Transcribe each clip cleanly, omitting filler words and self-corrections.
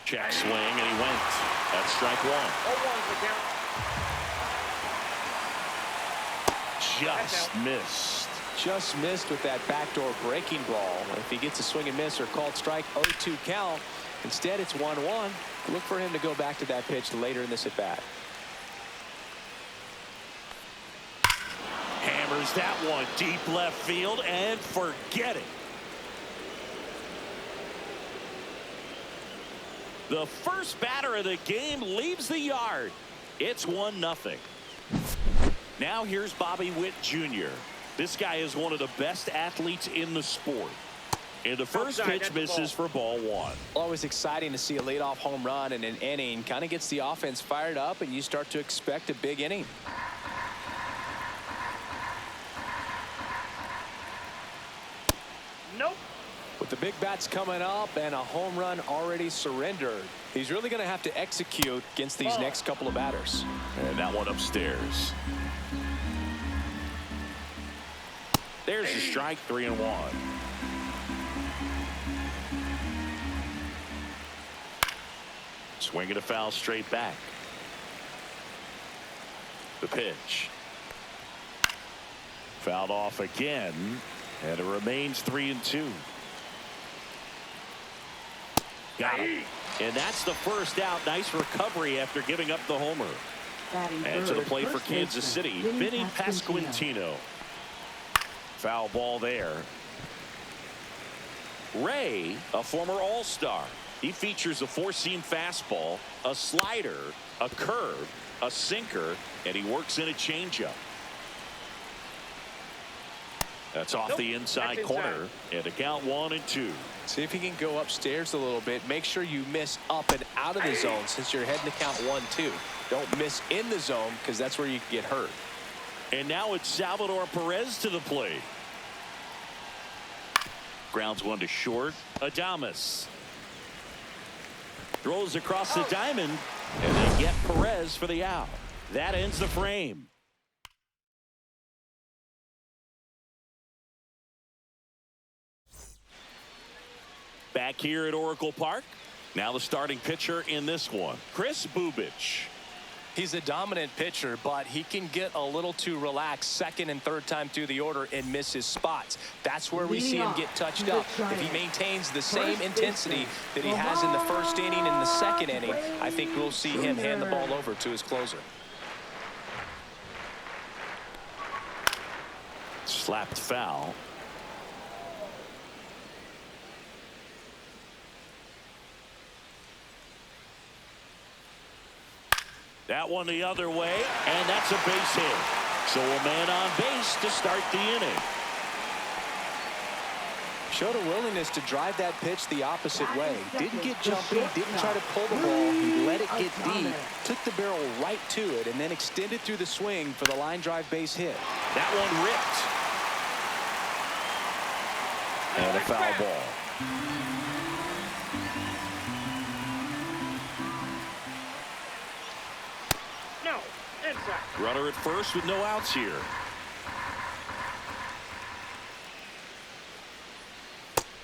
Check swing, and he went. That's strike one. Just missed. Just missed with that backdoor breaking ball. If he gets a swing and miss or called strike, 0-2 count. Instead, it's 1-1. Look for him to go back to that pitch later in this at bat. Hammers that one deep left field and forget it. The first batter of the game leaves the yard. It's 1-0. Now here's Bobby Witt Jr. This guy is one of the best athletes in the sport. And the first pitch misses for ball one. Always exciting to see a leadoff home run in an inning. Kind of gets the offense fired up, and you start to expect a big inning. Nope. With the big bats coming up and a home run already surrendered, he's really going to have to execute against these next couple of batters. And that one upstairs. There's the strike, 3-1. Swinging a foul straight back. The pitch. Fouled off again, and it remains 3-2. Got it. And that's the first out. Nice recovery after giving up the homer. And to the plate for Kansas City, Vinny Pasquantino. Foul ball there. Ray, a former All-Star. He features a four-seam fastball, a slider, a curve, a sinker, and he works in a changeup. That's off the inside corner, and a count 1-2. See if he can go upstairs a little bit. Make sure you miss up and out of the zone since you're heading to count 1-2. Don't miss in the zone because that's where you can get hurt. And now it's Salvador Perez to the plate. Grounds one to short. Adames throws across the diamond, and they get Perez for the out. That ends the frame. Back here at Oracle Park. Now the starting pitcher in this one, Chris Bubich. He's a dominant pitcher, but he can get a little too relaxed second and third time through the order and miss his spots. That's where we see him get touched up. If he maintains the same intensity that he has in the first inning and the second inning, I think we'll see him hand the ball over to his closer. Slapped foul. That one the other way, and that's a base hit. So a man on base to start the inning. Showed a willingness to drive that pitch the opposite way. Didn't get jumpy, didn't try to pull the ball. He let it get deep, took the barrel right to it, and then extended through the swing for the line drive base hit. That one ripped. And a foul ball. Runner at first with no outs here.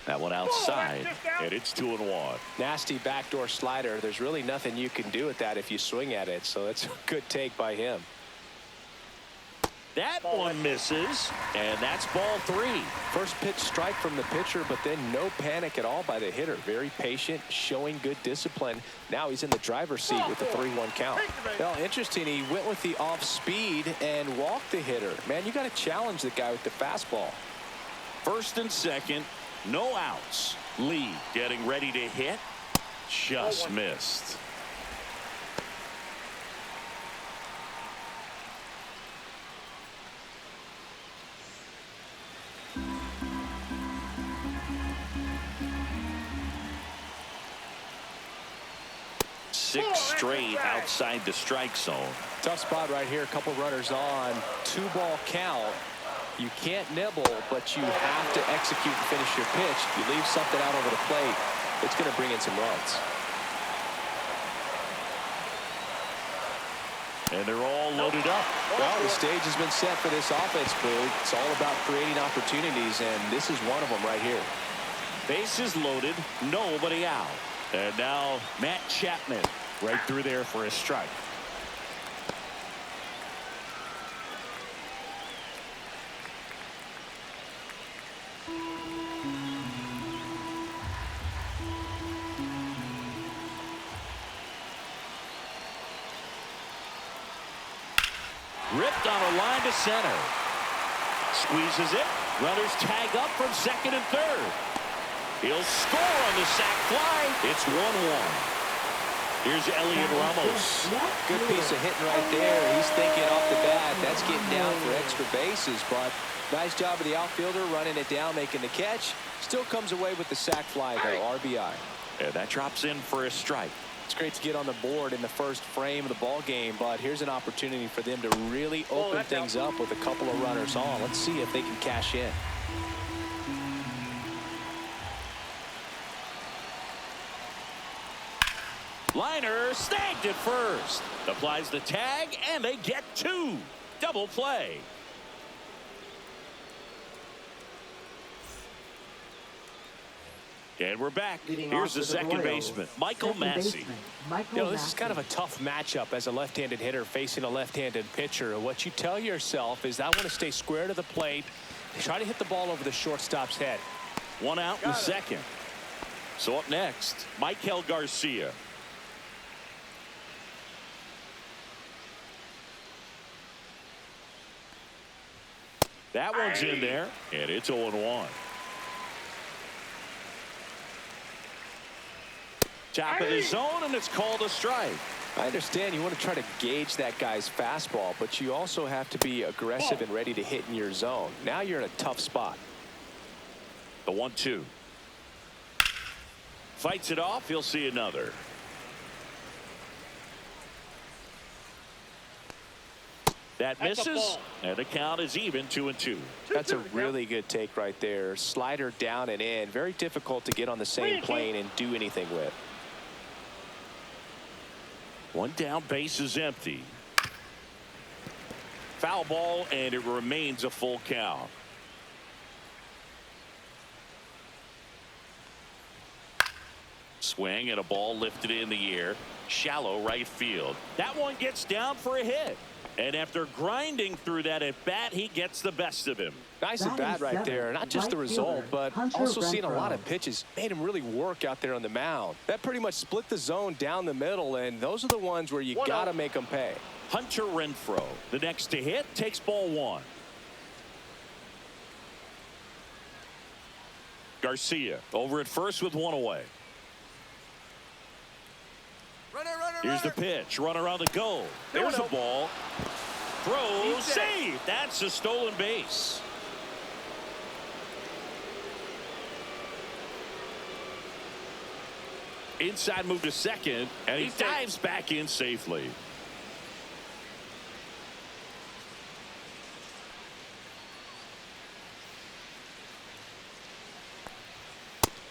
That one outside, and it's 2-1. Nasty backdoor slider. There's really nothing you can do with that if you swing at it, so it's a good take by him. That one misses, and that's ball 3. First pitch strike from the pitcher, but then no panic at all by the hitter. Very patient, showing good discipline. Now he's in the driver's seat with the 3-1 count. Well, interesting, he went with the off speed and walked the hitter. Man, you got to challenge the guy with the fastball. First and second, no outs. Lee getting ready to hit. Just missed. Six straight outside the strike zone. Tough spot right here. A couple runners on. 2-ball count. You can't nibble, but you have to execute and finish your pitch. If you leave something out over the plate, it's going to bring in some runs. And they're all loaded up. Well, the stage has been set for this offense, Boo. It's all about creating opportunities, and this is one of them right here. Bases loaded, nobody out. And now Matt Chapman right through there for a strike. Ripped on a line to center. Squeezes it. Runners tag up from second and third. He'll score on the sac fly. It's 1-1. Here's Elliot Ramos. Good piece of hitting right there. He's thinking off the bat, that's getting down for extra bases, but nice job of the outfielder running it down, making the catch. Still comes away with the sac fly, though, RBI. And that drops in for a strike. It's great to get on the board in the first frame of the ball game, but here's an opportunity for them to really open things up with a couple of runners on. Let's see if they can cash in. Liner snagged at first. Applies the tag, and they get two. Double play. And we're back. Here's the second baseman, Michael Massey. This is kind of a tough matchup as a left-handed hitter facing a left-handed pitcher. What you tell yourself is I want to stay square to the plate, try to hit the ball over the shortstop's head. One out in the second. So up next, Michael Garcia. That one's in there, and it's 0-1. Top of the zone, and it's called a strike. I understand you want to try to gauge that guy's fastball, but you also have to be aggressive and ready to hit in your zone. Now you're in a tough spot. The 1-2. Fights it off. He'll see another. That misses, and the count is even 2-2. That's a really good take right there. Slider down and in. Very difficult to get on the same plane and do anything with. One down, base is empty. Foul ball, and it remains a full count. Swing and a ball lifted in the air. Shallow right field. That one gets down for a hit. And after grinding through that at bat, he gets the best of him. Nice at bat right there. Not just the result, but also seeing a lot of pitches. Made him really work out there on the mound. That pretty much split the zone down the middle, and those are the ones where you got to make them pay. Hunter Renfroe, the next to hit, takes ball one. Garcia over at first with one away. Here's the pitch. Runner on the goal. There's a ball. Throw, save. That's a stolen base. Inside move to second, and he dives back in safely.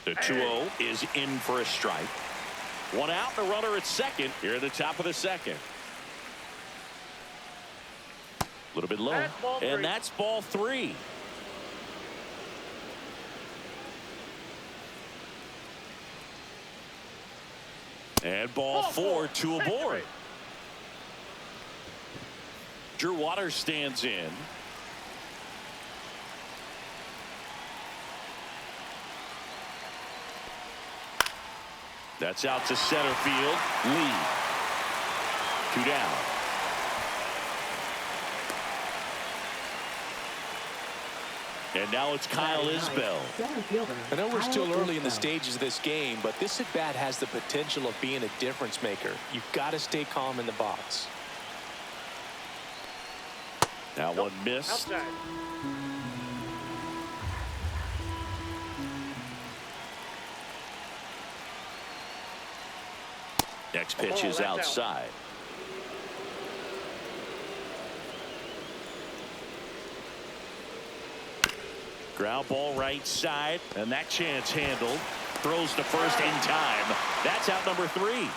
The 2-0 is in for a strike. One out, the runner at second here at the top of the second. A little bit low, and that's ball three. And ball four, two aboard. Drew Waters stands in. That's out to center field. Lee. Two down. And now it's Kyle Isbell. I know we're still early in the stages of this game, but this at bat has the potential of being a difference maker. You've got to stay calm in the box. That one missed. Next pitch is outside. Ground ball right side, and that chance handled. Throws to first in time. That's out number three.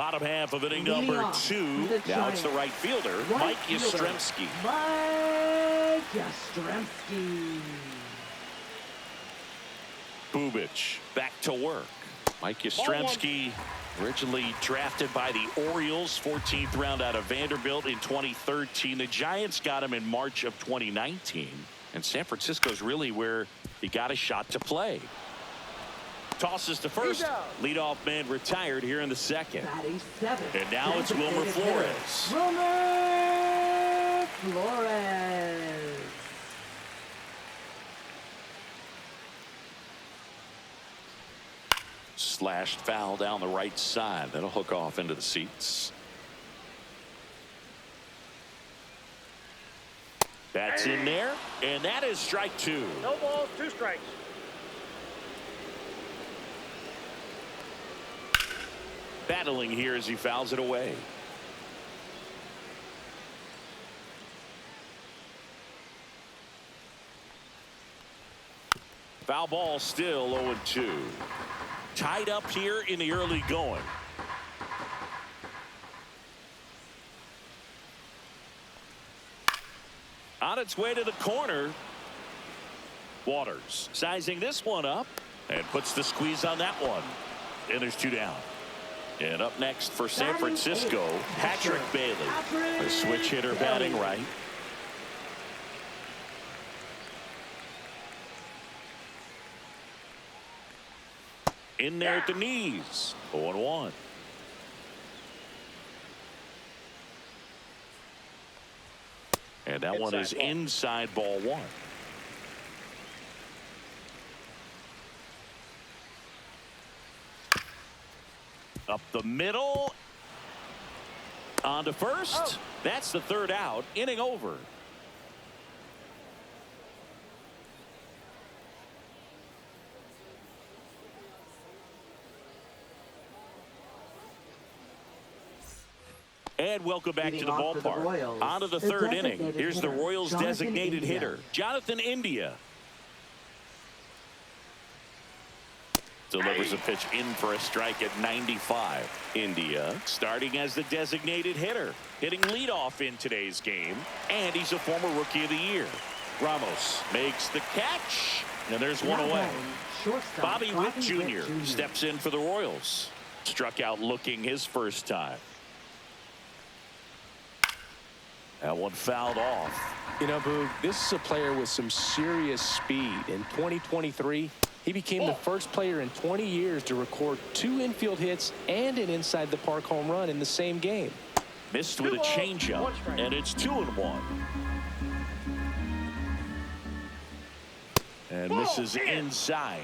Bottom half of inning number 2. Now it's the right fielder, Mike Yastrzemski. Mike Yastrzemski. Bubic back to work. Mike Yastrzemski, originally drafted by the Orioles, 14th round out of Vanderbilt in 2013. The Giants got him in March of 2019. And San Francisco's really where he got a shot to play. Tosses to first. Leadoff man retired here in the second. Batting 7th. And now it's Wilmer Flores. Wilmer Flores. Slashed foul down the right side. That'll hook off into the seats. That's in there, and that is strike 2. No balls, 2 strikes. Battling here as he fouls it away. Foul ball, still 0-2. Tied up here in the early going. On its way to the corner. Waters sizing this one up and puts the squeeze on that one. And there's 2 down. And up next for San Francisco, Patrick Bailey. The switch hitter batting right. In there at the knees. 0-1. And that one is inside ball 1. Up the middle. On to first. That's the 3rd out. Inning over. And welcome back to the ballpark. On to the 3rd inning. Here's the Royals' designated hitter, Jonathan India. Delivers a pitch in for a strike at 95. India starting as the designated hitter, hitting leadoff in today's game, and he's a former Rookie of the Year. Ramos makes the catch, and there's one away. Bobby Witt Jr. steps in for the Royals. Struck out looking his first time. That one fouled off. You know, Boog, this is a player with some serious speed. In 2023, he became the first player in 20 years to record 2 infield hits and an inside the park home run in the same game. Missed with a changeup, and it's 2-1. And misses inside.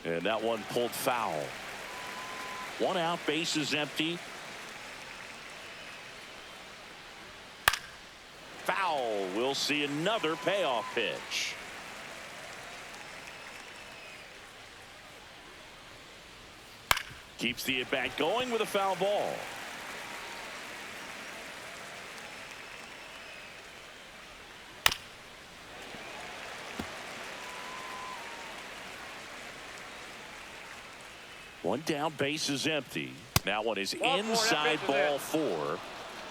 And that one pulled foul. 1 out, base is empty. Foul. We'll see another payoff pitch. Keeps the at-bat going with a foul ball. One down, base is empty. That one is inside ball 4.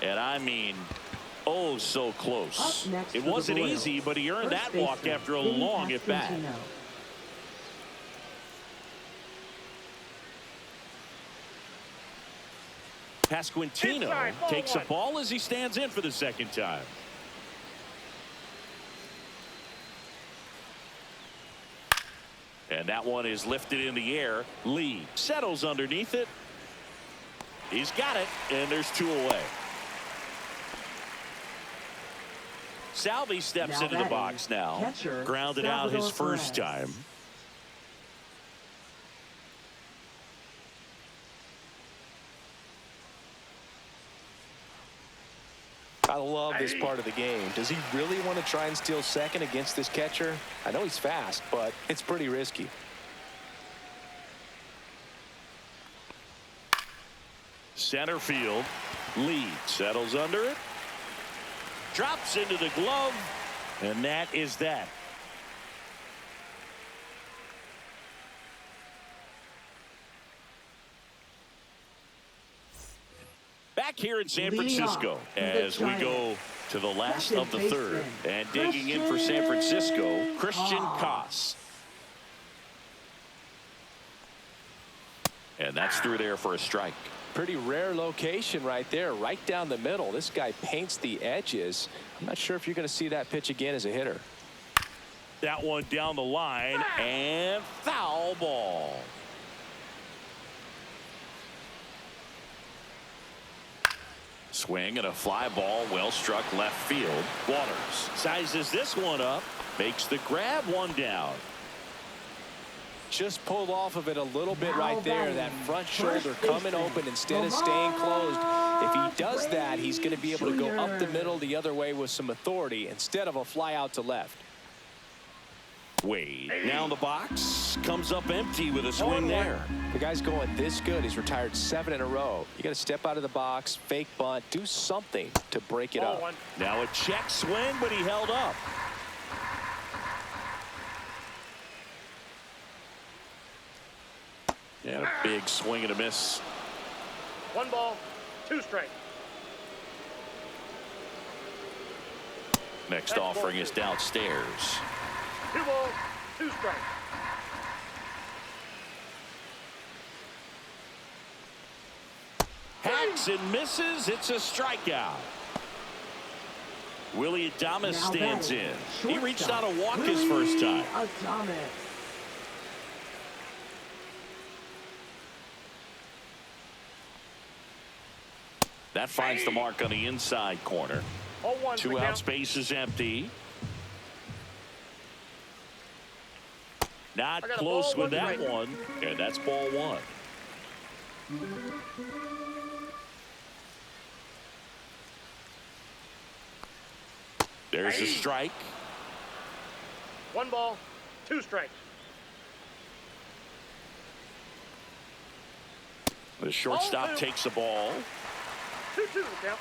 And I mean, oh, so close. It wasn't easy, but he earned that walk after a long at bat. Pasquantino takes a ball as he stands in for the 2nd time. And that one is lifted in the air. Lee settles underneath it. He's got it, and there's 2 away. Salvi steps into the box now. Grounded out his first time. I love this part of the game. Does he really want to try and steal second against this catcher? I know he's fast, but it's pretty risky. Center field. Lee settles under it. Drops into the glove. And that is that. back here in San Leading Francisco off for the as we Giants, go to the last second of the third. baseman, And digging in for San Francisco, Christian Koss. Koss. And that's through there for a strike. Pretty rare location right there, right down the middle. This guy paints the edges. I'm not sure if you're going to see that pitch again as a hitter. That one down the line and foul ball. Swing and a fly ball, well struck left field. Waters sizes this one up, makes the grab, one down. Just pulled off of it a little bit right there. That front shoulder First coming baseman, open instead of staying closed. If he does that, he's going to be able to go up the middle the other way with some authority instead of a fly out to left. Wade now in the box, comes up empty with a swing there. The guy's going this good. He's retired 7 in a row. You got to step out of the box, fake bunt, do something to break it up. Now a check swing, but he held up. And a big swing and a miss. 1 ball, 2 strikes. Next offering is downstairs. 2 balls, 2 strikes. Hacks and misses. It's a strikeout. Willie Adames stands in. He reached out a walk his first time. Adames. That finds the mark on the inside corner. 0-1. 2 out, space is empty. Not I got a close ball, with that strike. one, and that's ball 1. There's a strike. 1 ball, 2 strikes. The shortstop 0-2. takes the ball. 2-2 the count.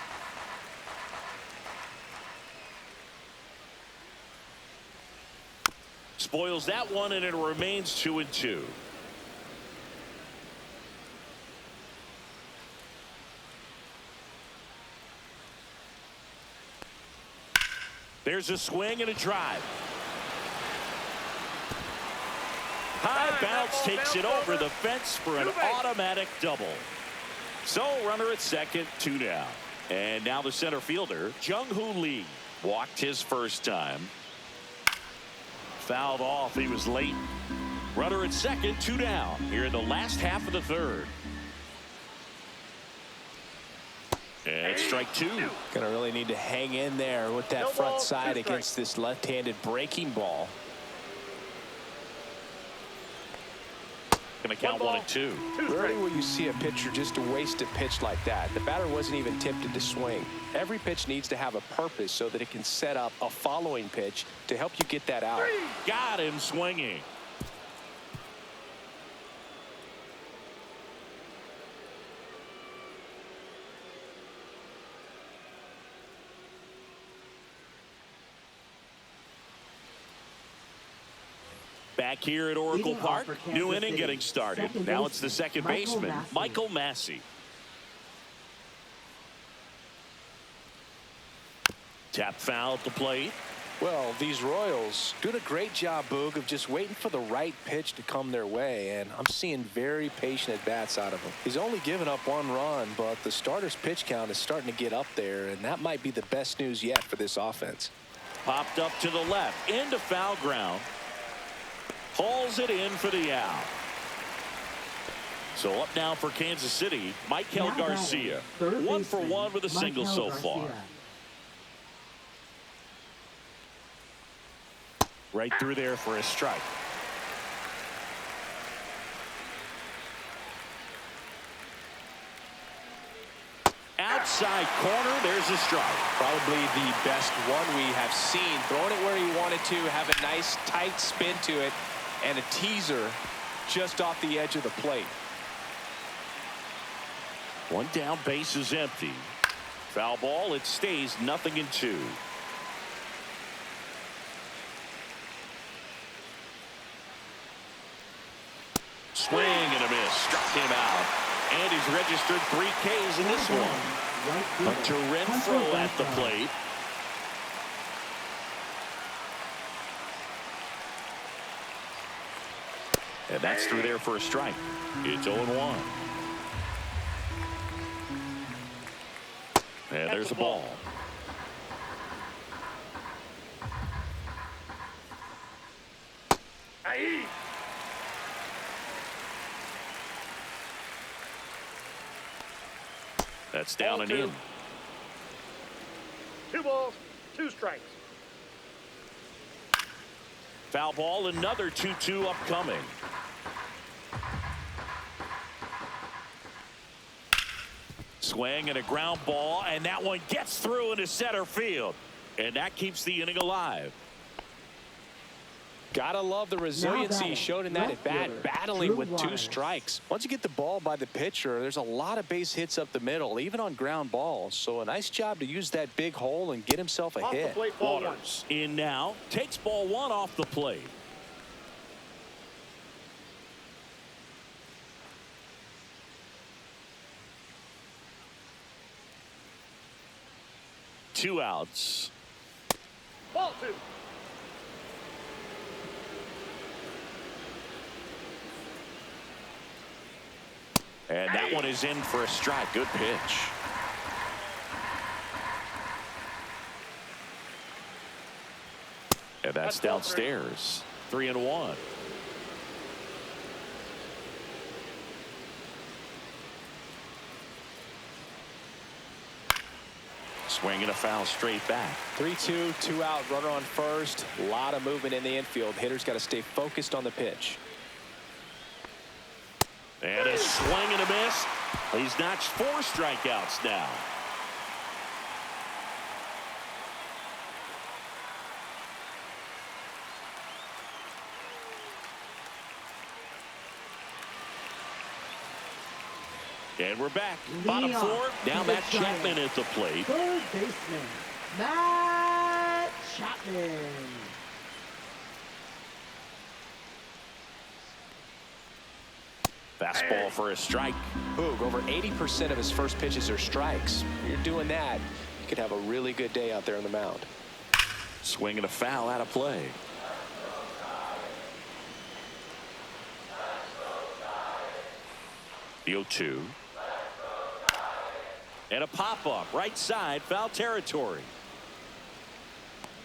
Spoils that one, and it remains 2-2. There's a swing and a drive. High bounce takes it over the fence for an automatic double. So runner at second, 2 down. And now the center fielder, Jung-Hoo Lee, walked his first time. Fouled off. He was late. Runner at second, 2 down here in the last half of the third. And strike 2. Gonna really need to hang in there with that No front ball, side 2 against this left-handed breaking ball. Gonna count 1 and 2. Rarely will you see a pitcher just waste a pitch like that. The batter wasn't even tempted to swing. Every pitch needs to have a purpose so that it can set up a following pitch to help you get that out. Got him swinging. Back here at Oracle Leading off Park, for Kansas new inning City, getting started. second Now it's the baseman, second Michael baseman, Massey. Michael Massey. Tap foul at the plate. Well, these Royals doing a great job, Boog, of just waiting for the right pitch to come their way, and I'm seeing very patient at-bats out of him. He's only given up 1 run, but the starter's pitch count is starting to get up there, and that might be the best news yet for this offense. Popped up to the left, into foul ground. Hauls it in for the out. So up now for Kansas City, Michael Now Garcia. batting, third 1 for baseman, 1 with a single Michael so Garcia. far. Right through there for a strike. Outside corner, there's a strike. Probably the best one we have seen. Throwing it where he wanted to, have a nice tight spin to it, and a teaser just off the edge of the plate. 1 down, base is empty. Foul ball, it stays 0-2. Swing and a miss. Struck him out. And he's registered 3 Ks in this one. Right fielder, Hunter Hunter Renfroe at the Renfroe. plate. And that's through there for a strike. It's 0-1. And there's a ball. Aye. That's down Ball and two. in. 2 balls, 2 strikes. Foul ball, another 2-2 upcoming. Swing and a ground ball, and that one gets through into center field. And that keeps the inning alive. Gotta love the resiliency batting, shown in that left at bat, fielder, battling Drew with 2 Waters. strikes. Once you get the ball by the pitcher, there's a lot of base hits up the middle, even on ground balls. So a nice job to use that big hole and get himself a Off the hit. plate, ball 1. Waters in now, takes ball 1 off the plate. Two outs. Ball 2. And that one is in for a strike. Good pitch. And that's downstairs. 3-1. Swinging a foul straight back. 3-2, 2 out, runner on first. A lot of movement in the infield. Hitters got to stay focused on the pitch. And a swing and a miss. He's notched 4 strikeouts now. And we're back. Bottom 4. Now Matt Chapman at the plate. Third baseman, Matt Chapman. Fastball for a strike. Boog, over 80% of his first pitches are strikes. If you're doing that, you could have a really good day out there on the mound. Swinging a foul out of play. The 0-2. And a pop-up right side, foul territory.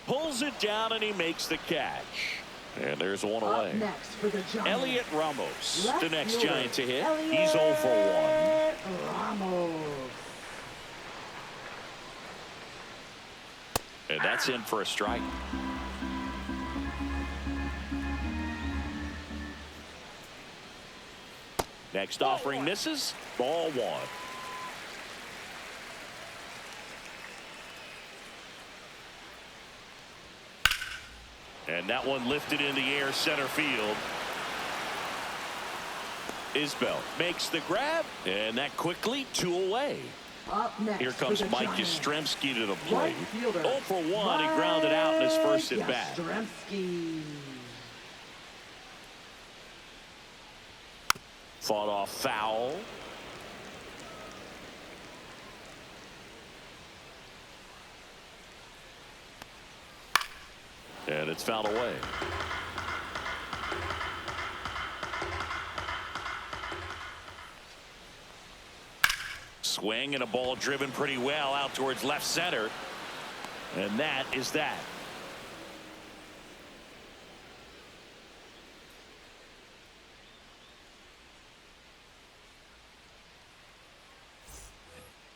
Pulls it down and he makes the catch. And there's one Up away. next for the Giants, Elliot Ramos, left the next fielder, Giant to hit. Elliot He's 0 for 1. Ramos. And that's in for a strike. Next offering misses. Ball 1. And that one lifted in the air center field. Isbell makes the grab, and that quickly 2 away. Up next Here for comes the Mike Giants, Yastrzemski to the right plate. fielder, 0 for 1. He grounded out in his first Mike at bat. Yastrzemski. Fought off foul. And it's fouled away. Swing and a ball driven pretty well out towards left center. And that is that.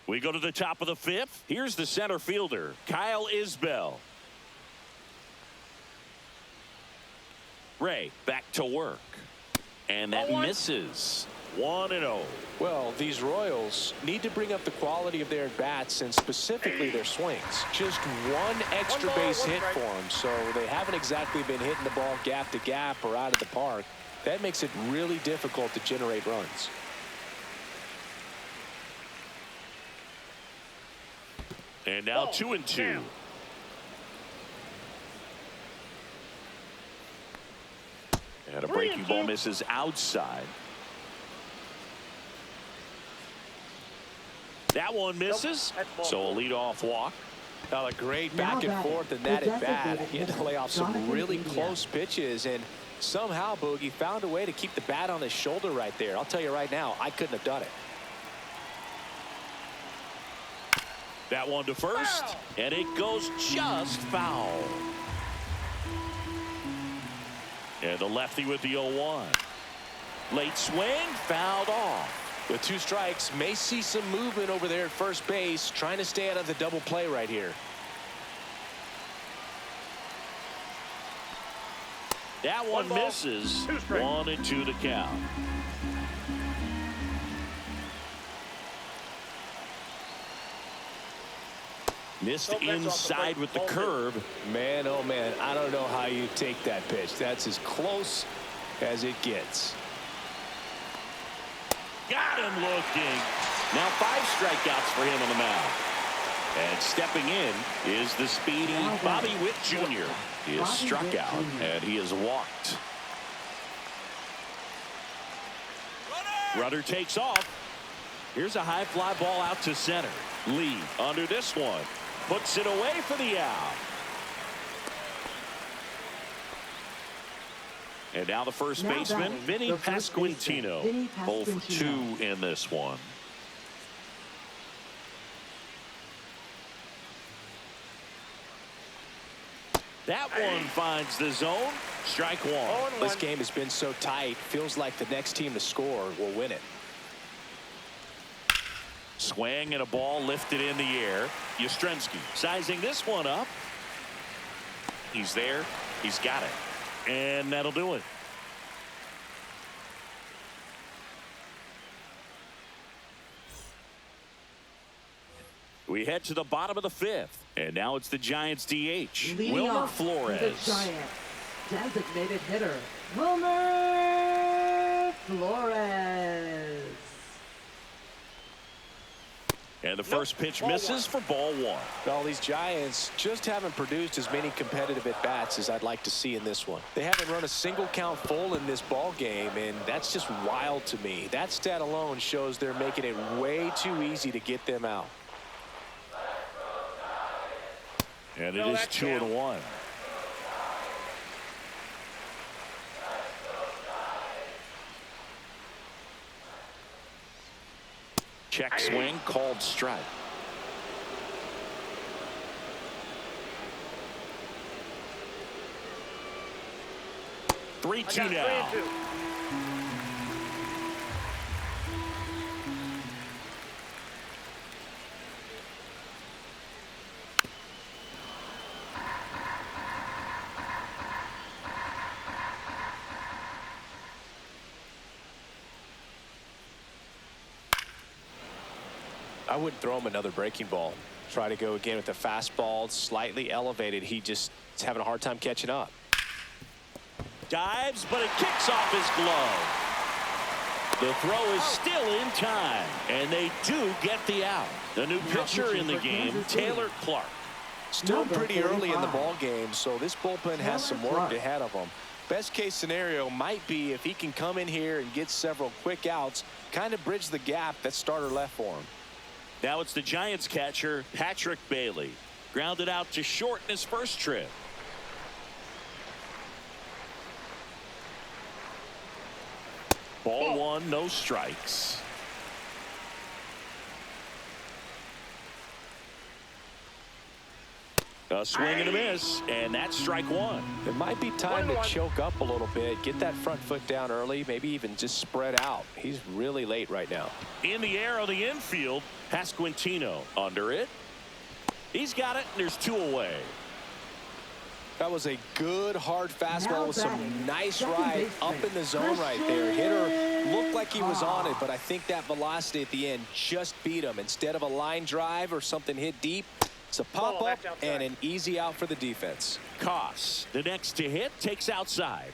We go to the top of the 5th. Here's the center fielder, Kyle Isbell. Ray back to work. And that misses. 1-0. Well, these Royals need to bring up the quality of their at-bats and specifically their swings. Just one extra base hit for them, so they haven't exactly been hitting the ball gap to gap or out of the park. That makes it really difficult to generate runs. And now 2-2. And a breaking ball misses outside. That one misses. So a leadoff walk. Now a great back and forth in that at bat. He had to lay off some really close pitches, and somehow Boogie found a way to keep the bat on his shoulder right there. I'll tell you right now, I couldn't have done it. That one to first, and it goes just foul. And the lefty with the 0-1. Late swing, fouled off. With 2 strikes, may see some movement over there at first base, trying to stay out of the double play right here. That one misses. 1-2 to count. Missed inside with the curve. Man, oh man, I don't know how you take that pitch. That's as close as it gets. Got him looking. Now 5 strikeouts for him on the mound. And stepping in is the speedy Bobby Witt Jr. He is struck out and he is walked. Rudder takes off. Here's a high fly ball out to center. Lee under this one. Puts it away for the out. And now the first baseman, Vinny Pasquantino. 0 for 2 in this one. That one finds the zone. Strike one. This game has been so tight. Feels like the next team to score will win it. Swing and a ball lifted in the air. Yastrzemski sizing this one up. He's there. He's got it. And that'll do it. We head to the bottom of the 5th. And now it's the Giants DH. Wilmer Flores. The Giants designated hitter, Wilmer Flores. And the first pitch misses for ball 1. Well, these Giants just haven't produced as many competitive at-bats as I'd like to see in this one. They haven't run a single count full in this ball game, and that's just wild to me. That stat alone shows they're making it way too easy to get them out. And it is 2-1. Check swing, called strike. Three-two now. I wouldn't throw him another breaking ball. Try to go again with the fastball, slightly elevated. He just is having a hard time catching up. Dives, but it kicks off his glove. The throw is still in time, and they do get the out. The new pitcher in the game, Taylor Clark. Still pretty early in the ball game, so this bullpen has some work ahead of him. Best case scenario might be if he can come in here and get several quick outs, kind of bridge the gap that starter left for him. Now it's the Giants catcher, Patrick Bailey. Grounded out to short in his first trip. Ball 1, no strikes. A swing and a miss, and that's strike 1. It might be time to choke up a little bit, get that front foot down early, maybe even just spread out. He's really late right now. In the air on the infield, Pasquantino under it. He's got it, and there's 2 away. That was a good hard fastball with some nice ride up in the zone right there. Hitter looked like he was on it, but I think that velocity at the end just beat him. Instead of a line drive or something hit deep, it's a pop-up and an easy out for the defense. Koss, the next to hit, takes outside.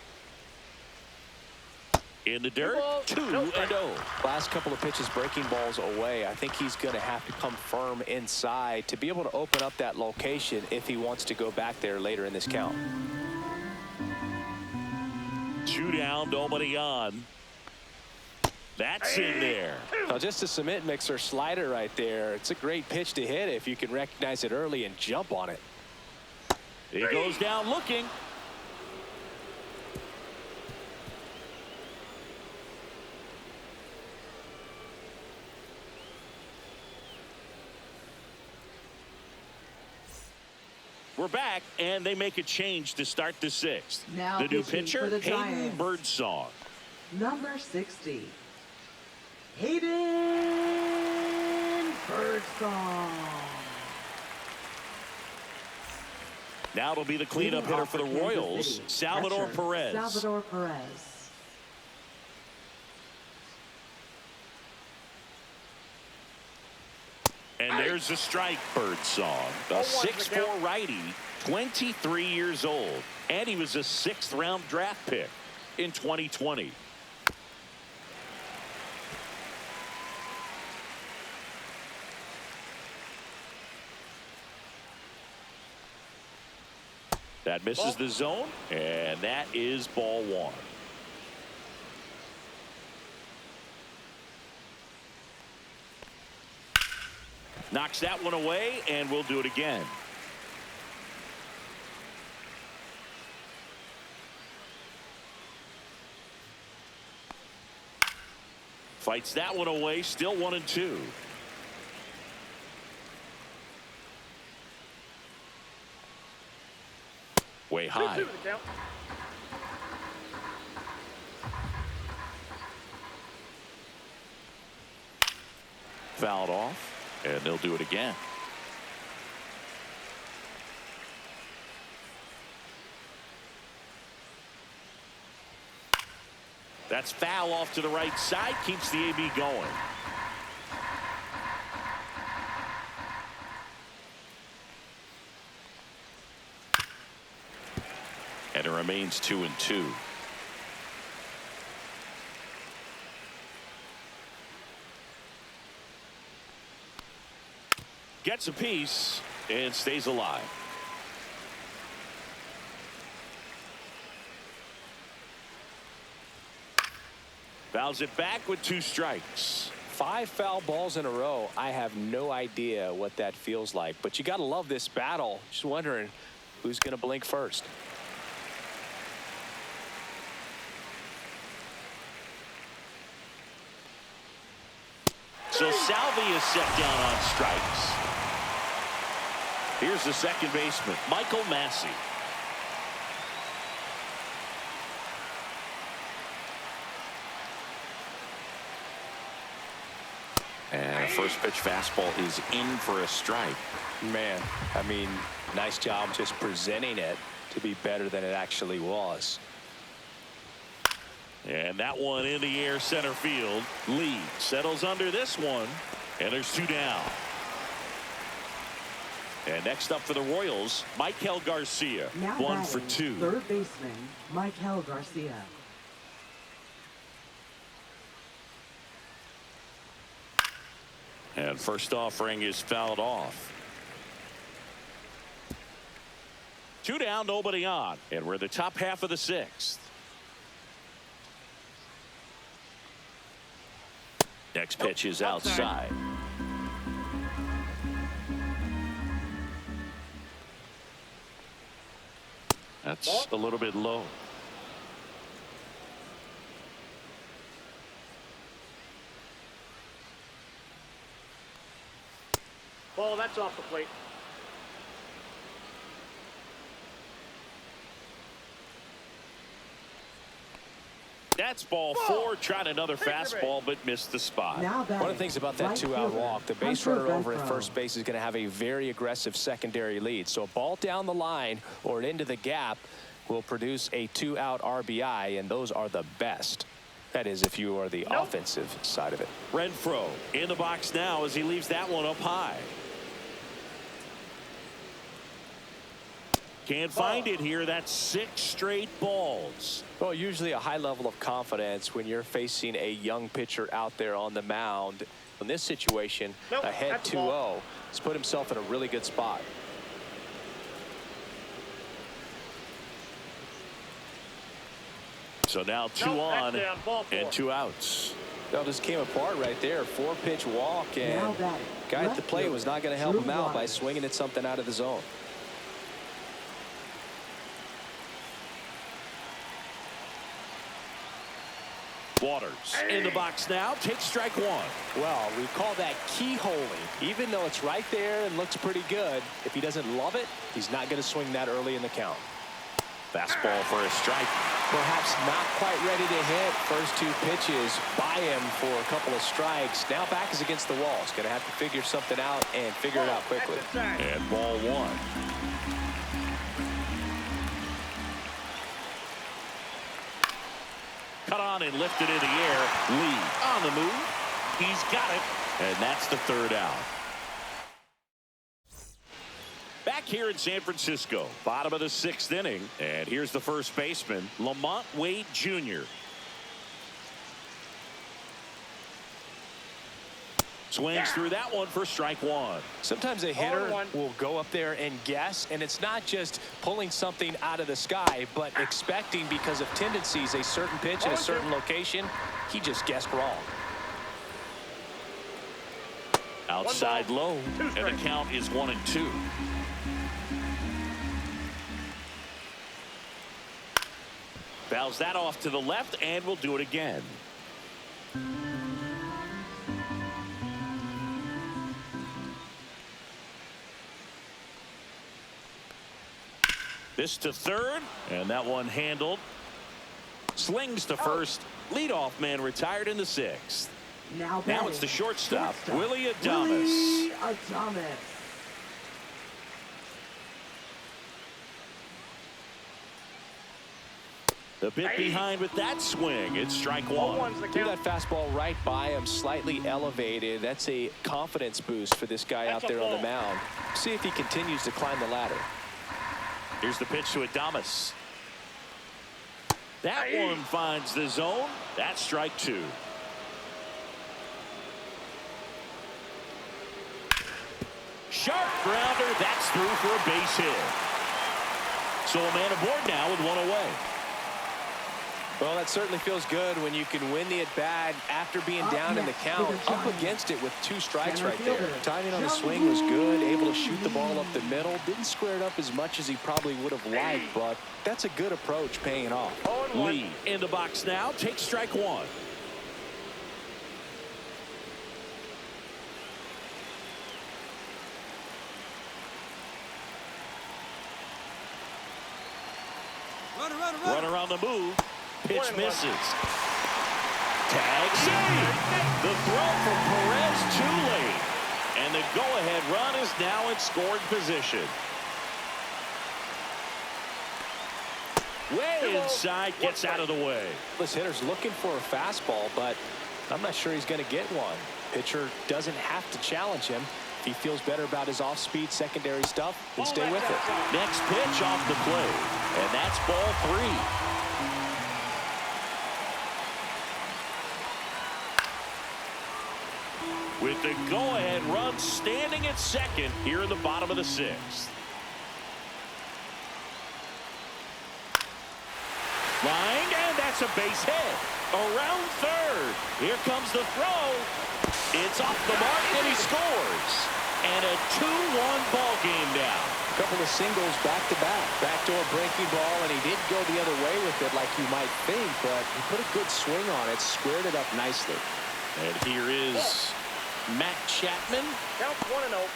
In the dirt, 2-0. Last couple of pitches breaking balls away. I think he's going to have to come firm inside to be able to open up that location if he wants to go back there later in this count. 2 down, nobody on. That's in there. Well, just a cement mixer slider right there. It's a great pitch to hit if you can recognize it early and jump on it. He goes down looking. We're back, and they make a change to start the sixth. Now the new pitching pitcher, for the Hayden Giants. Birdsong. Number 60, Hayden Birdsong. Now it'll be the cleanup hitter for the Royals, Salvador Perez. Salvador Perez. And there's a strike. Birdsong, a 6'4" righty, 23 years old, and he was a 6th-round draft pick in 2020. That misses the zone, and that is ball one. Knocks that one away, and we'll do it again. Fights that one away, still 1-2. Way high. 2-2 the count. Fouled off. And they'll do it again. That's foul off to the right side. Keeps the AB going. And it remains 2-2. Gets a piece and stays alive. Fouls it back with 2 strikes. 5 foul balls in a row. I have no idea what that feels like, but you got to love this battle. Just wondering who's going to blink first. So Salvi is set down on strikes. Here's the second baseman, Michael Massey. And first pitch fastball is in for a strike. Man, I mean, nice job just presenting it to be better than it actually was. And that one in the air center field. Lee settles under this one, and there's 2 down. And next up for the Royals, Michael Garcia. Now 1 for batting, 2. Third baseman, Michael Garcia. And first offering is fouled off. 2 down, nobody on. And we're in the top half of the 6th. Next pitch is outside. That's a little bit low. Ball, that's off the plate. That's ball 4. Tried another fastball, but missed the spot. Now One of the things about that right 2-out fielder, walk, the base Hunter runner over at Renfroe. first base is going to have a very aggressive secondary lead. So a ball down the line or into the gap will produce a 2-out RBI, and those are the best. That is, if you are the offensive side of it. Renfroe in the box now as he leaves that one up high. Can't find it here. That's 6 straight balls. Well, usually a high level of confidence when you're facing a young pitcher out there on the mound. In this situation, ahead 2-0, he's put himself in a really good spot. So now 2 on and 2 outs. Well, just came apart right there. 4-pitch walk, and Now batting, guy at left the plate was not going to help Drew him out by Waters. swinging at something out of the zone. Waters in the box now. Takes strike one. Well, we call that keyholing. Even though it's right there and looks pretty good, if he doesn't love it, he's not going to swing that early in the count. Fastball for a strike. Perhaps not quite ready to hit. First 2 pitches by him for a couple of strikes. Now back is against the wall. He's going to have to figure something out and figure it out quickly. And ball one. Cut on and lifted in the air. Lee on the move. He's got it. And that's the 3rd out. Back here in San Francisco, bottom of the 6th inning. And here's the first baseman, Lamont Wade Jr. Swings through that one for strike one. Sometimes a hitter will go up there and guess, and it's not just pulling something out of the sky, but expecting, because of tendencies, a certain pitch in a certain location. He just guessed wrong. Outside low, and the count is 1-2. Fouls that off to the left, and we'll do it again. This to third, and that one handled. Slings to first. Leadoff man retired in the 6th. Now Now it's the shortstop, Willie Adames. Willie Adames. A bit behind with that swing. It's strike one. Threw that fastball right by him, slightly elevated. That's a confidence boost for this guy out there on the mound. See if he continues to climb the ladder. Here's the pitch to Adames. That one finds the zone. That's strike 2. Sharp grounder. That's through for a base hit. So a man aboard now with one away. Well, that certainly feels good when you can win the at-bat after being down in the count, up against it with 2 strikes right there. Timing on the swing was good, able to shoot the ball up the middle. Didn't square it up as much as he probably would have liked, but that's a good approach, paying off. Lee in the box now. Takes strike one. Runner on the move. Pitch misses. Tag save. The throw from Perez too late. And the go-ahead run is now in scoring position. Way inside, gets out of the way. This hitter's looking for a fastball, but I'm not sure he's going to get one. Pitcher doesn't have to challenge him. If he feels better about his off-speed secondary stuff, then stay with it. Next pitch off the plate. And that's ball 3. With the go-ahead run standing at second here in the bottom of the 6th. Line, and that's a base hit. Around third. Here comes the throw. It's off the mark, and he scores. And a 2-1 ball game now. A couple of singles back-to-back. Backdoor breaking ball, and he didn't go the other way with it like you might think, but he put a good swing on it, squared it up nicely. And here is Matt Chapman. Count 1-0.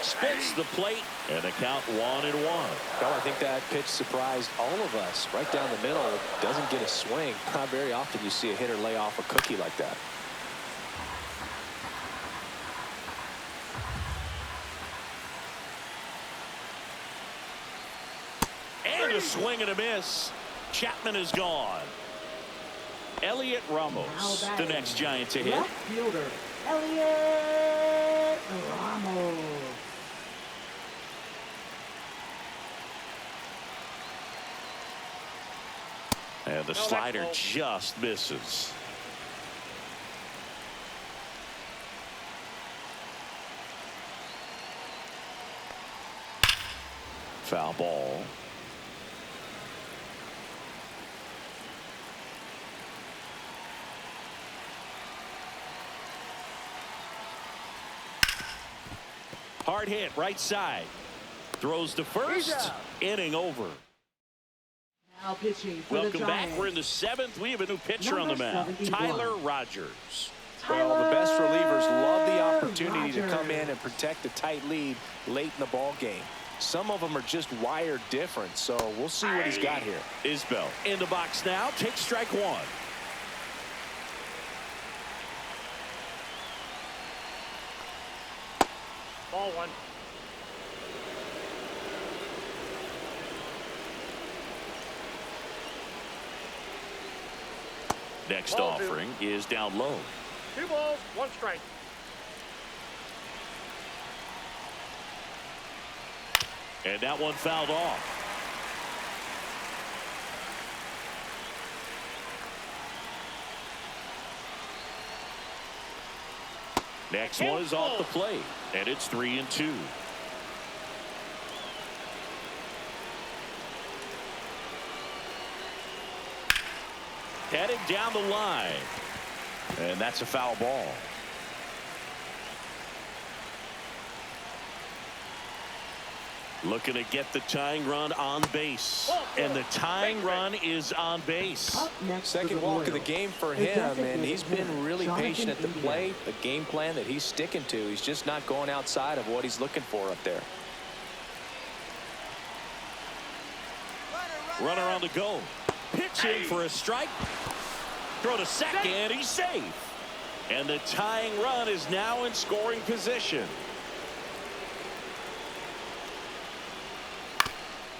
Spits the plate, and the count 1-1. Well, I think that pitch surprised all of us. Right down the middle, doesn't get a swing. Not very often you see a hitter lay off a cookie like that. And a swing and a miss. Chapman is gone. Elliot Ramos, the next Giant to hit. Left fielder, Elliot Ramos. And the slider just misses. Foul ball. Hard hit right side. Throws to first. Inning over. Now pitching for Welcome the back. Giants. We're in the 7th. We have a new pitcher on the Number mound. 71. Tyler Rogers. Well, the best relievers love the opportunity to Rogers. come in and protect a tight lead late in the ball game. Some of them are just wired different, so we'll see what he's got here. Isbell in the box now. Takes strike one. Ball one. Next Ball two. offering is down low. 2 balls, 1 strike. And that one fouled off. Next one is off the plate, and it's 3-2. Heading down the line, and that's a foul ball. Looking to get the tying run on base, and the tying run is on base. Up next Second for the walk of the Royals. game for The him, and designated he's been hitter, really Jonathan patient at the India. plate. A game plan that he's sticking to. He's just not going outside of what he's looking for up there. Runner on the go. Pitch in for a strike. Throw to second. He's safe. And the tying run is now in scoring position.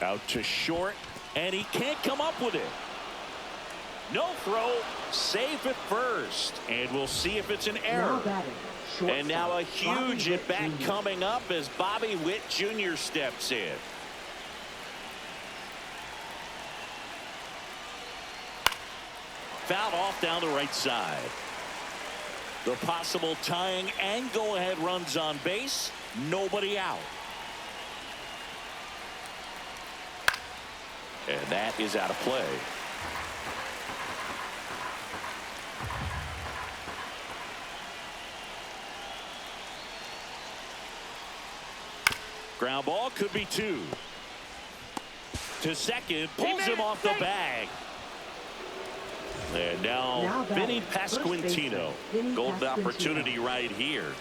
Out to short, and he can't come up with it. No throw. Safe at first. And we'll see if it's an Now error. batting, And now a shortstop, huge Bobby at bat Witt Jr. coming up as Bobby Witt Jr. steps in. Fouled off down the right side. The possible tying and go-ahead runs on base. Nobody out. And that is out of play. Ground ball could be 2. To second, pulls him off the bag. And now Vinny batting, first Pasquantino. baseman, Vinny Golden Pasquantino. opportunity right here.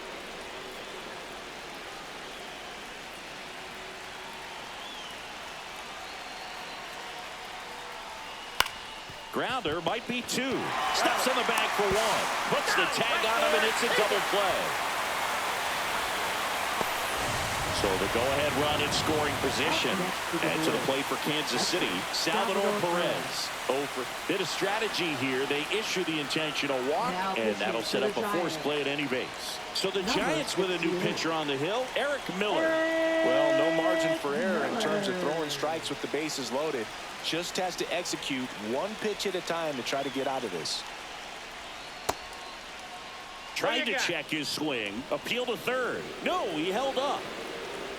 Grounder might be 2. Steps on the bag for 1. Puts the tag on him, and it's a double play. So the go-ahead run in scoring position. And to the plate for Kansas City, Salvador Perez. Over. Bit of strategy here. They issue the intentional walk, and that'll set up a forced play at any base. So the Giants with a new pitcher on the hill, Eric Miller. Well, no margin for error in terms of throwing strikes with the bases loaded. Just has to execute one pitch at a time to try to get out of this. Tried to check his swing. Appeal to third. No, he held up.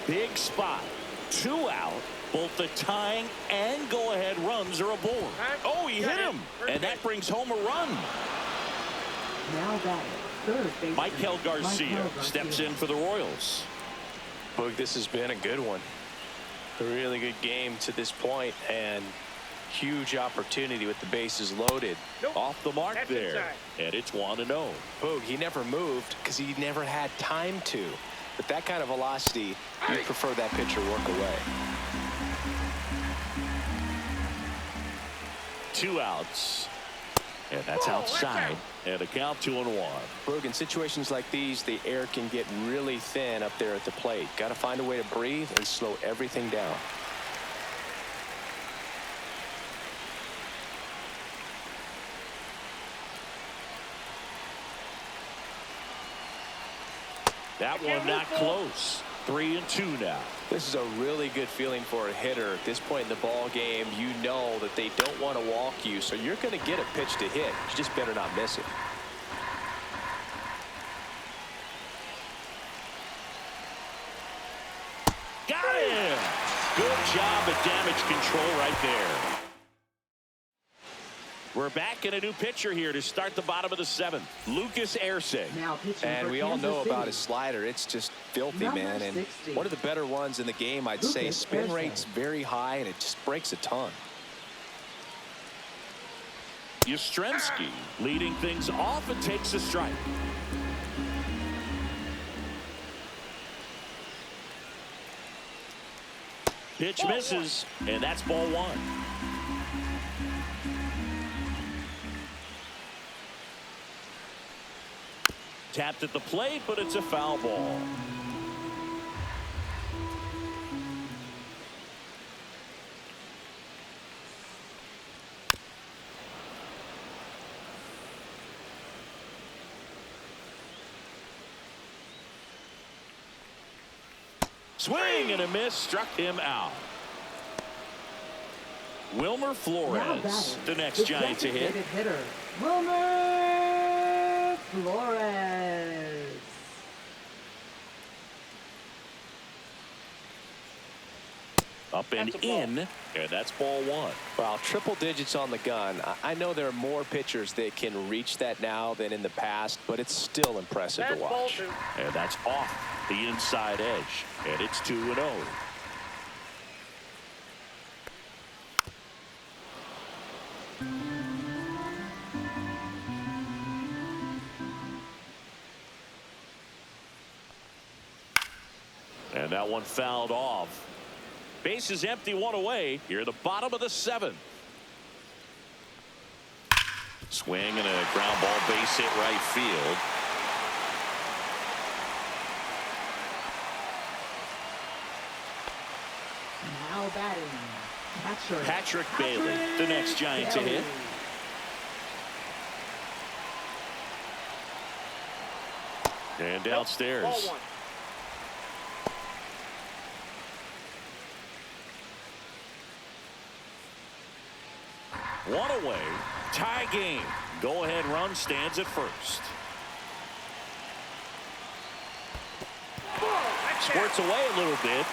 Big spot. 2 out. Both the tying and go-ahead runs are aboard. Oh, he hit him. And that brings home a run. Now batting, third baseman, Michael Garcia steps in for the Royals. Boog, this has been a good one. A really good game to this point, and huge opportunity with the bases loaded. Off the mark That's there. inside. And it's 1-0. Boog, he never moved because he never had time to. But that kind of velocity, you prefer that pitcher work away. 2 outs. And that's outside. And a count 2-1. Boog, in situations like these, the air can get really thin up there at the plate. Got to find a way to breathe and slow everything down. That one not close. 3-2 now. This is a really good feeling for a hitter at this point in the ball game. You know that they don't want to walk you, so you're going to get a pitch to hit. You just better not miss it. Got him. Good job at damage control right there. We're back in a new pitcher here to start the bottom of the seventh. Lucas Erceg. Now pitching And for we all Kansas know City. about his slider. It's just filthy, Number man. And 60. one of the better ones in the game, I'd say. Lucas Spin Erceg. rate's very high, and it just breaks a ton. Yastrzemski leading things off and takes a strike. Pitch misses, and that's ball one. Tapped at the plate, but it's a foul ball. Swing and a miss, struck him out. Wilmer Flores, the next Giant to hit. Hitter, Wilmer Flores. Up and in, and that's ball one. Well, triple digits on the gun. I know there are more pitchers that can reach that now than in the past, but it's still impressive to That's ball watch. two. And that's off the inside edge, and it's 2-0. And that one fouled off. Base is empty, one away. Here, the bottom of the seventh. Swing and a ground ball, base hit right field. Now batting, Patrick Bailey, the next Giant to hit. And downstairs. Ball one. One away, tie game. Go ahead run stands at first. Squirts away a little bit.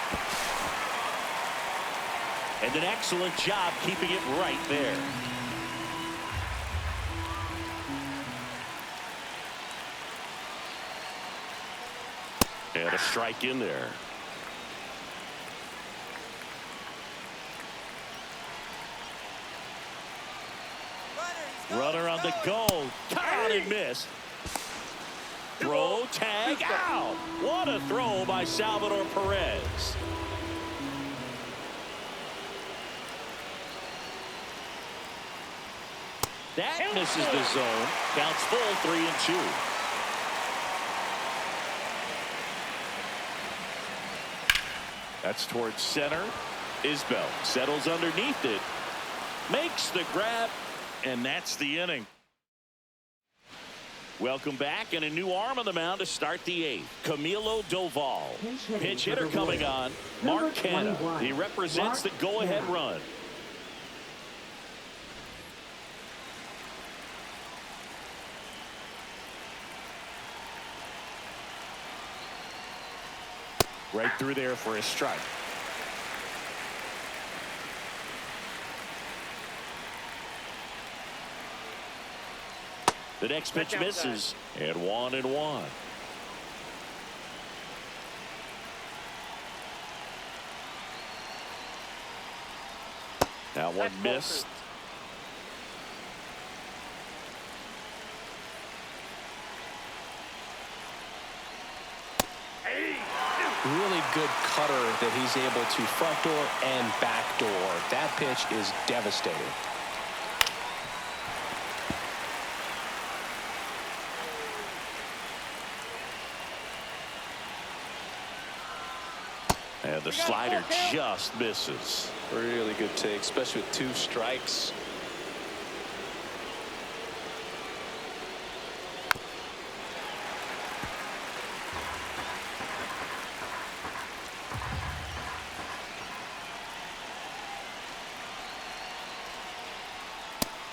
And an excellent job keeping it right there. And a strike in there. Runner on the go. Caught and missed. Throw, tag, out. What a throw by Salvador Perez. That misses the zone. Counts full, 3-2. That's towards center. Isbell settles underneath it. Makes the grab. And that's the inning. Welcome back, and a new arm on the mound to start the eighth. Camilo Doval. Pinch hitter coming on. Mark Canha. He represents the go-ahead run. Right through there for a strike. The next pitch misses, and 1-1. That one missed. Really good cutter that he's able to front door and back door. That pitch is devastating. And the slider just misses. Really good take, especially with 2 strikes.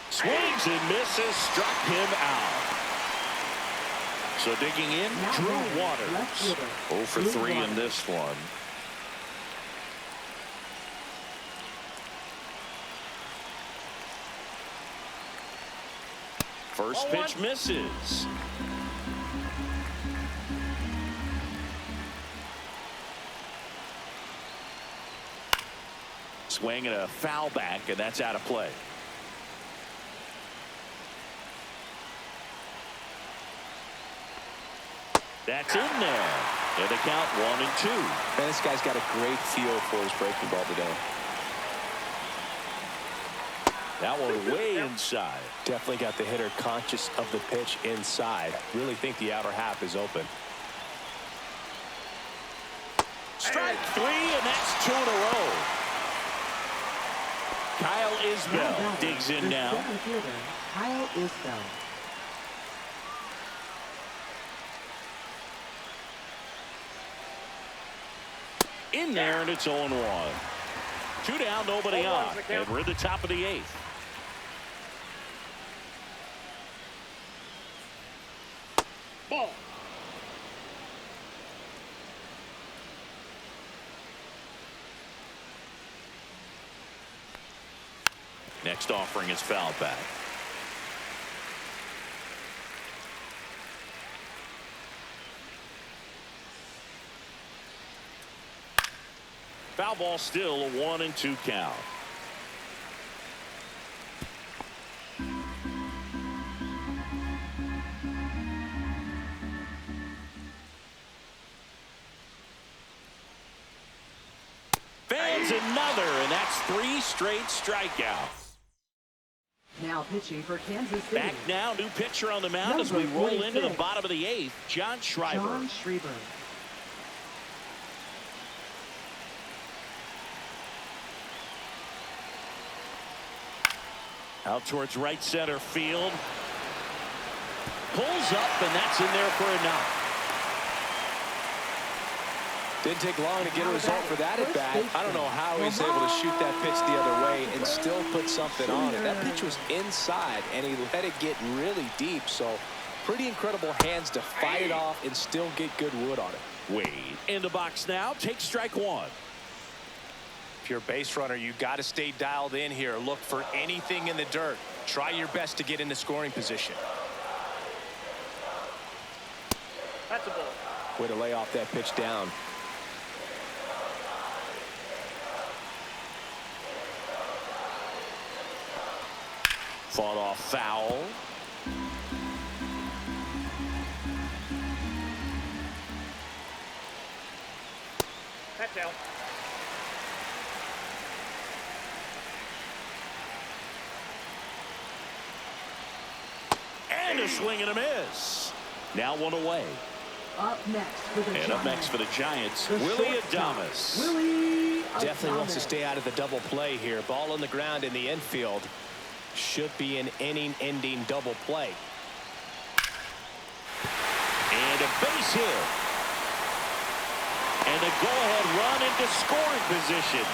Swings and misses, struck him out. So digging in, Drew Waters. 0 for 3 in this one. First Ball pitch one. misses. Swing and a foul back, and that's out of play. That's in there. And the count 1-2. Man, this guy's got a great feel for his breaking ball today. That one way inside. Definitely got the hitter conscious of the pitch inside. Really think the outer half is open. Strike 3, and that's 2 in a row. Kyle Isbell digs in now. Center fielder, Kyle Isbell. In there, and it's 0-1. 2 down, nobody on. And we're at the top of the 8th. Ball. Next offering is foul back. Foul ball, still a 1-2 count. Fans another, and that's 3 straight strikeouts. Now pitching for Kansas City. Back now, new pitcher on the mound as we Number roll into the 46. bottom of the 8th, John Schreiber. John Schreiber. Out towards right center field. Pulls up, and that's in there for a knock. Didn't take long to get a result for that at bat. I don't know how he was able to shoot that pitch the other way and still put something on it. That pitch was inside, and he let it get really deep. So pretty incredible hands to fight it off and still get good wood on it. Wade in the box now. Takes strike 1. If you're a base runner, you got to stay dialed in here. Look for anything in the dirt. Try your best to get into scoring position. That's a ball. Way to lay off that pitch down. Fought off foul. That's out. And a swing and a miss. Now 1 away. Up next for the Giants. And up next for the Giants, The Willie shortstop, Adames. Willie Definitely wants to Adames. stay out of the double play here. Ball on the ground in the infield. Should be an inning-ending double play. And a base hit. And a go-ahead run into scoring position.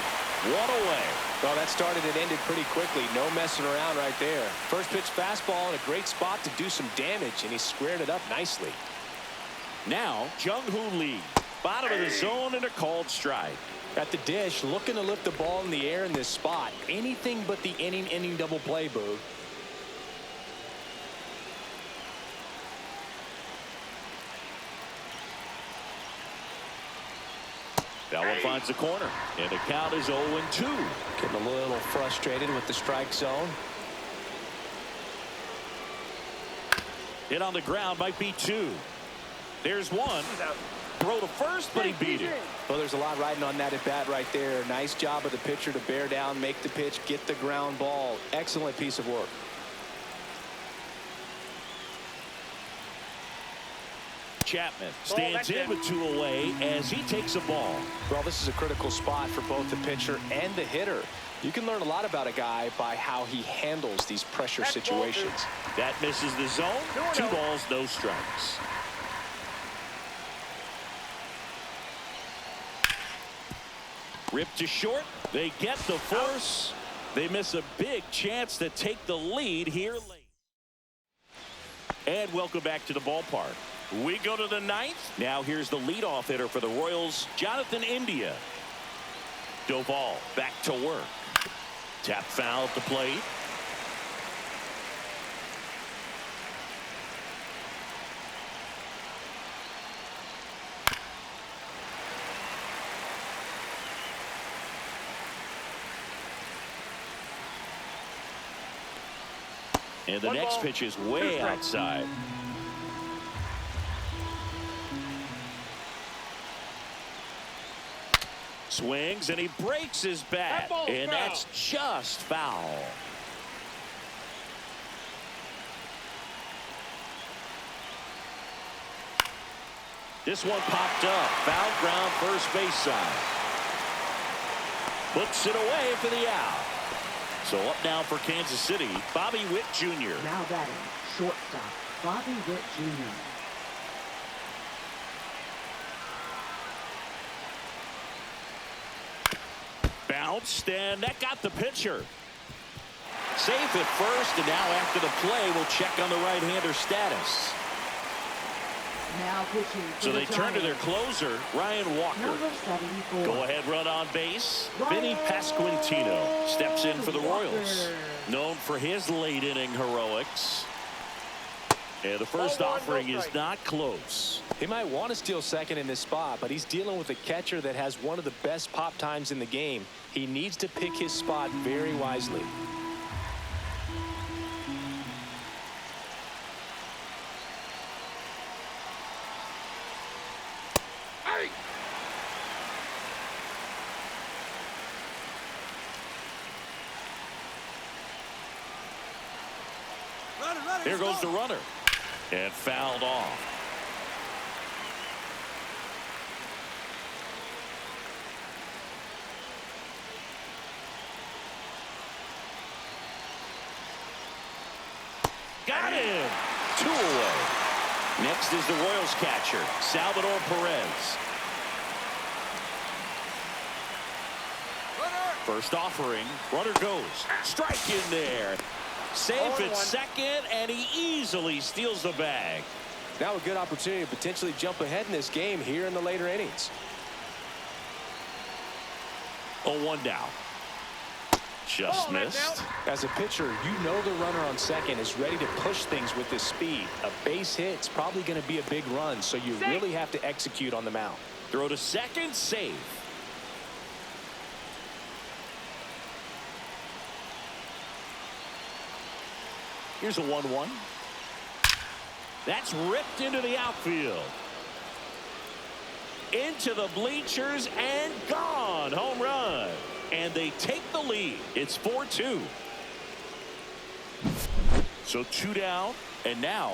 1 away. Well, that started and ended pretty quickly. No messing around right there. First pitch fastball in a great spot to do some damage, and he squared it up nicely. Now, Jung-Hoo Lee. Bottom of the zone and a called strike. At the dish, looking to lift the ball in the air in this spot. Anything but the inning double play, Boo. That one finds the corner. And the count is 0-2. Getting a little frustrated with the strike zone. Hit on the ground, might be 2. There's 1. He's out. Throw to first, but he beat it. Well, there's a lot riding on that at bat right there. Nice job of the pitcher to bear down, make the pitch, get the ground ball. Excellent piece of work. Chapman stands in with 2 away as he takes a ball. Well, this is a critical spot for both the pitcher and the hitter. You can learn a lot about a guy by how he handles these pressure That's ball 2. situations. That misses the zone. 2 2-0. balls, no strikes. Ripped to short. They get the force. They miss a big chance to take the lead here late. And welcome back to the ballpark. We go to the 9th. Now here's the leadoff hitter for the Royals, Jonathan India. Doval back to work. Tap foul at the plate. And the One next ball, pitch is 2 way strikes. outside. Swings and he breaks his bat. That ball's And foul. that's just foul. This one popped up. Foul ground, first base side. Puts it away for the out. So up now for Kansas City, Bobby Witt Jr. Now batting, shortstop, Bobby Witt Jr. Bounced, and that got the pitcher. Safe at first, and now after the play, we'll check on the right-hander status. Now pitching for So the they turn to their Giants, closer, Ryan Walker. number 74. Go-ahead run on base. Vinny Ryan Pasquantino steps in for the Royals. Walker. Known for his late-inning heroics. And the first Ball one, offering no is strike. not close. He might want to steal second in this spot, but he's dealing with a catcher that has one of the best pop times in the game. He needs to pick his spot very wisely. Hey! Here goes the runner. And fouled off. Got him. 2 away. Next is the Royals catcher, Salvador Perez. First offering, runner goes. Strike in there. Safe at 0-1. second, and he easily steals the bag. Now a good opportunity to potentially jump ahead in this game here in the later innings. 0-1 down. Just Oh, that's missed. As a pitcher, you know the runner on second is ready to push things with his speed. A base hit's probably going to be a big run, so you really have to execute on the mound. Throw to second, safe. Here's a 1-1. That's ripped into the outfield. Into the bleachers and gone. Home run. And they take the lead. It's 4-2. So 2 down, and now